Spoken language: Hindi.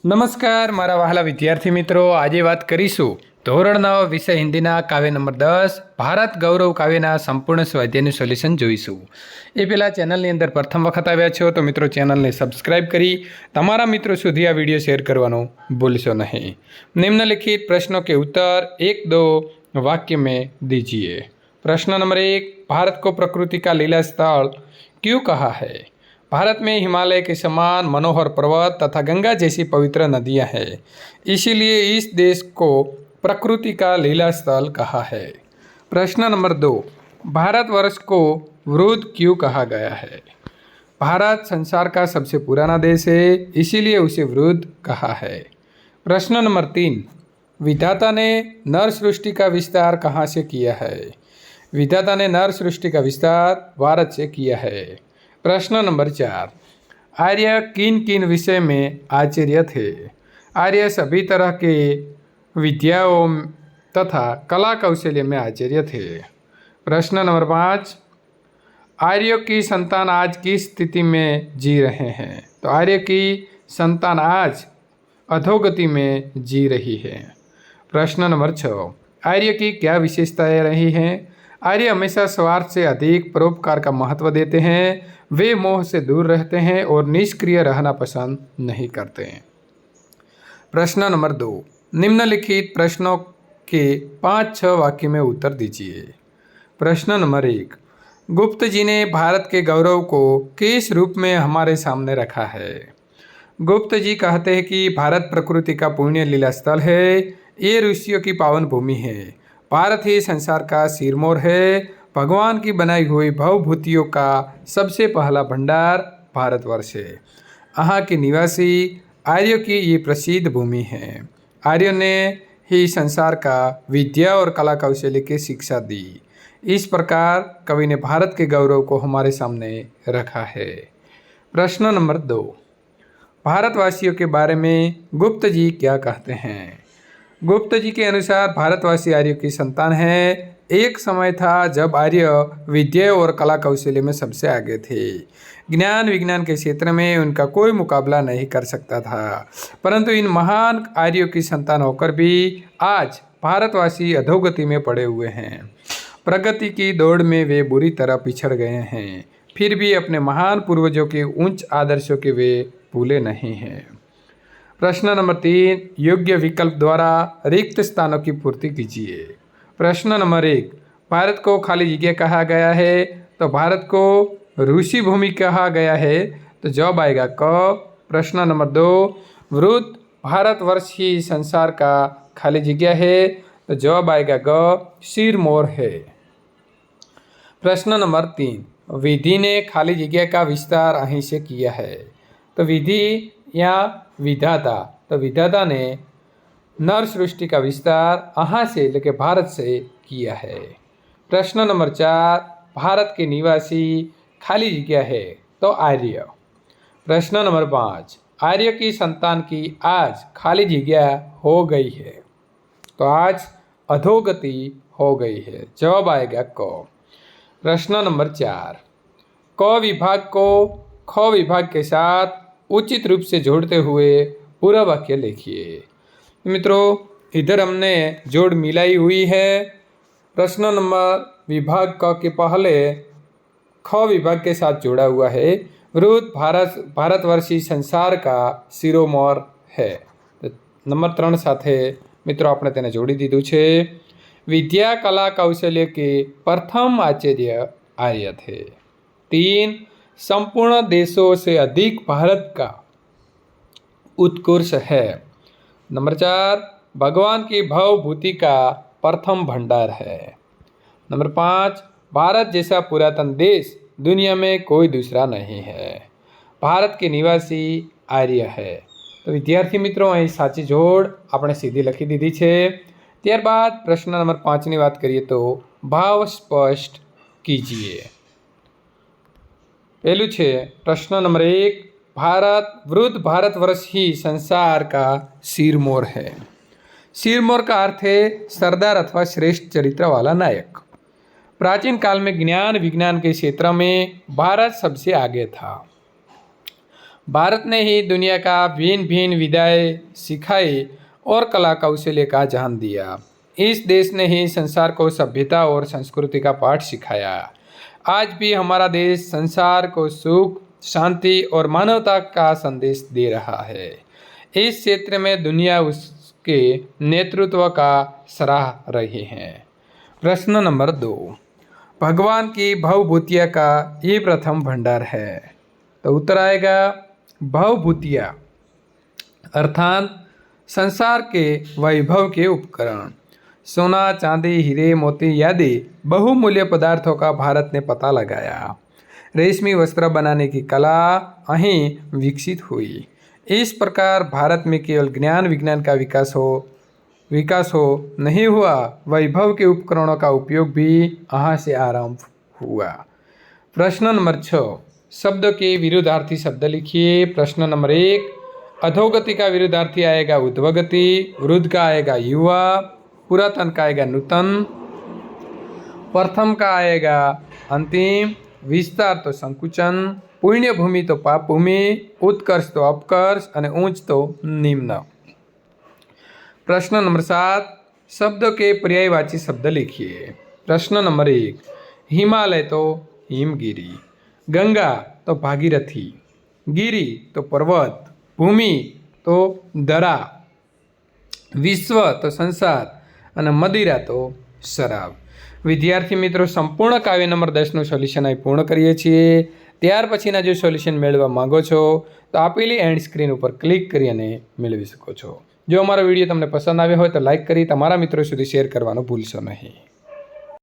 નમસ્કાર મારા વહાલા વિદ્યાર્થી મિત્રો, આજે વાત કરીશું ધોરણ 9 વિષય હિન્દીના કાવ્ય નંબર 10 ભારત ગૌરવ કાવ્યના સંપૂર્ણ સ્વાધ્યાયનું સોલ્યુશન જોઈશું। એ પહેલાં ચેનલની અંદર પ્રથમ વખત આવ્યા છો તો મિત્રો ચેનલને સબસ્ક્રાઇબ કરી તમારા મિત્રો સુધી આ વિડીયો શેર કરવાનું ભૂલશો નહીં। निम्नलिखित प्रश्नों के उत्तर 1-2 वाक्य में दीजिए। प्रश्न नंबर 1, भारत को प्रकृति का लीला स्थल क्यों कहा है? भारत में हिमालय के समान मनोहर पर्वत तथा गंगा जैसी पवित्र नदियां हैं, इसीलिए इस देश को प्रकृति का लीला स्थल कहा है। प्रश्न नंबर 2, भारतवर्ष को वृद्ध क्यों कहा गया है? भारत संसार का सबसे पुराना देश है, इसीलिए उसे वृद्ध कहा है। प्रश्न नंबर 3, विधाता ने नर सृष्टि का विस्तार कहाँ से किया है? विधाता ने नर सृष्टि का विस्तार भारत से किया है। प्रश्न नंबर 4, आर्य किन किन विषय में आचार्य थे? आर्य सभी तरह के विद्याओं तथा कला कौशल्य में आचार्य थे। प्रश्न नंबर 5, आर्यों की संतान आज किस स्थिति में जी रहे हैं? तो आर्य की संतान आज अधोगति में जी रही है। प्रश्न नंबर 6, आर्य की क्या विशेषताएं रही हैं? आर्य हमेशा स्वार्थ से अधिक परोपकार का महत्व देते हैं, वे मोह से दूर रहते हैं और निष्क्रिय रहना पसंद नहीं करते हैं। प्रश्न नंबर 2, निम्नलिखित प्रश्नों के 5-6 वाक्य में उत्तर दीजिए। प्रश्न नंबर 1, गुप्त जी ने भारत के गौरव को किस रूप में हमारे सामने रखा है? गुप्त जी कहते हैं कि भारत प्रकृति का पुण्य लीला स्थल है, ये ऋषियों की पावन भूमि है, भारत ही संसार का सिरमौर है, भगवान की बनाई हुई भवभूतियों का सबसे पहला भंडार भारतवर्ष है, यहाँ के निवासी आर्यों की ये प्रसिद्ध भूमि है, आर्यों ने ही संसार का विद्या और कला कौशल्य की शिक्षा दी। इस प्रकार कवि ने भारत के गौरव को हमारे सामने रखा है। प्रश्न नंबर 2, भारतवासियों के बारे में गुप्त जी क्या कहते हैं? गुप्त जी के अनुसार भारतवासी आर्यों की संतान हैं। एक समय था जब आर्य विद्या और कला कौशल्य में सबसे आगे थे, ज्ञान विज्ञान के क्षेत्र में उनका कोई मुकाबला नहीं कर सकता था, परंतु इन महान आर्यों की संतान होकर भी आज भारतवासी अधोगति में पड़े हुए हैं। प्रगति की दौड़ में वे बुरी तरह पिछड़ गए हैं, फिर भी अपने महान पूर्वजों के उच्च आदर्शों के वे भूले नहीं हैं। प्रश्न नंबर 3, योग्य विकल्प द्वारा रिक्त स्थानों की पूर्ति कीजिए। प्रश्न नंबर 1, भारत को खाली जगह कहा गया है, तो भारत को ऋषि भूमि कहा गया है, तो जवाब आएगा क। प्रश्न नंबर 2, वृद्ध भारतवर्ष ही संसार का खाली जगह है, तो जवाब आएगा ग, सिरमौर है। प्रश्न नंबर 3, विधि ने खाली जगह का विस्तार અહીં से किया है, तो विधि या विधाता, तो विधाता ने नर सृष्टि का विस्तार यहाँ से लेके भारत से किया है। प्रश्न नंबर 4, भारत के निवासी खाली जगह है, तो आर्य। प्रश्न नंबर 5, आर्य की संतान की आज खाली जगह हो गई है, तो आज अधोगति हो गई है, जवाब आएगा क। प्रश्न नंबर 4, क विभाग को ख विभाग के साथ उचित रूप से जोड़ते हुए पूरा वाक्य लिखिए। मित्रों, इधर हमने जोड़ मिलाई हुई है। प्रश्न नंबर विभाग क के पहले ख विभाग के साथ जोड़ा हुआ है, वृद्ध भारतवर्षी संसार का सिरोमौर है। नंबर 3 સાથે મિત્રો આપણે તેને જોડી દીધું છે। વિદ્યા કલા કૌશલ્ય के प्रथम आचार्य आर्य थे। 3, संपूर्ण देशों से अधिक भारत का उत्कर्ष है। नंबर 4, भगवान की भवभूति का प्रथम भंडार है। नंबर 5, भारत जैसा पुरातन देश दुनिया में कोई दूसरा नहीं है, भारत के निवासी आर्य है। तो विद्यार्थी मित्रों, અહીં સાચી જોડ આપણે સીધી લખી દીધી છે। ત્યારબાદ પ્રશ્ન નંબર 5 ની વાત કરીએ તો ભાવ સ્પષ્ટ कीजिए। पहलू छे प्रश्न नंबर 1, भारत वृद्ध भारतवर्ष ही संसार का सिरमौर है। सिरमौर का अर्थ है सरदार अथवा श्रेष्ठ चरित्र वाला नायक। प्राचीन काल में ज्ञान विज्ञान के क्षेत्र में भारत सबसे आगे था। भारत ने ही दुनिया का भिन्न भिन्न विद्याएं सिखाई और कला कौशल्य का जहान दिया। इस देश ने ही संसार को सभ्यता और संस्कृति का पाठ सिखाया। आज भी हमारा देश संसार को सुख, शांति और मानवता का संदेश दे रहा है। इस क्षेत्र में दुनिया उसके नेतृत्व का सराह रही है। प्रश्न नंबर 2, भगवान की भवभूतिया का ये प्रथम भंडार है। तो उत्तर आएगा भवभूतिया अर्थात संसार के वैभव के उपकरण। सोना, चांदी, हीरे, मोती आदि बहुमूल्य पदार्थों का भारत ने पता लगाया। रेशमी वस्त्र बनाने की कला અહીં विकसित हुई। इस प्रकार भारत में केवल ज्ञान विज्ञान का विकास हो नहीं हुआ, वैभव के उपकरणों का उपयोग भी यहाँ से आरंभ हुआ। प्रश्न नंबर 6, शब्द के विरुद्धार्थी शब्द लिखिए। प्रश्न नंबर 1, अधोगति का विरुद्धार्थी आएगा उद्वगति, वृद्ध का आएगा युवा, पुरातन का आएगा नूतन, प्रथम का आएगा अंतिम, विस्तार तो संकुचन, पुण्य भूमि तो पाप भूमि, उत्कर्ष तो अपकर्ष और ऊंच तो निम्न। प्रश्न नंबर 7, शब्द के पर्यायवाची शब्द लिखिए। प्रश्न नंबर 1, हिमालय तो हिमगिरी, गंगा तो भागीरथी, गिरी तो पर्वत, भूमि तो दरा, विश्व तो संसार और मदिरा तो शराब। विद्यार्थी मित्रों, संपूर्ण काव्य नंबर 10 सोल्यूशन અહીં પૂર્ણ કરીએ છીએ। ત્યાર પછીના જો સોલ્યુશન મેળવવા માંગો છો તો આપેલી એન્ડ સ્ક્રીન ઉપર ક્લિક કરી અને મેળવી શકો છો। જો અમારો વિડીયો તમને પસંદ આવ્યો હોય તો લાઇક કરી તમારા મિત્રો સુધી શેર કરવાનું ભૂલશો નહીં।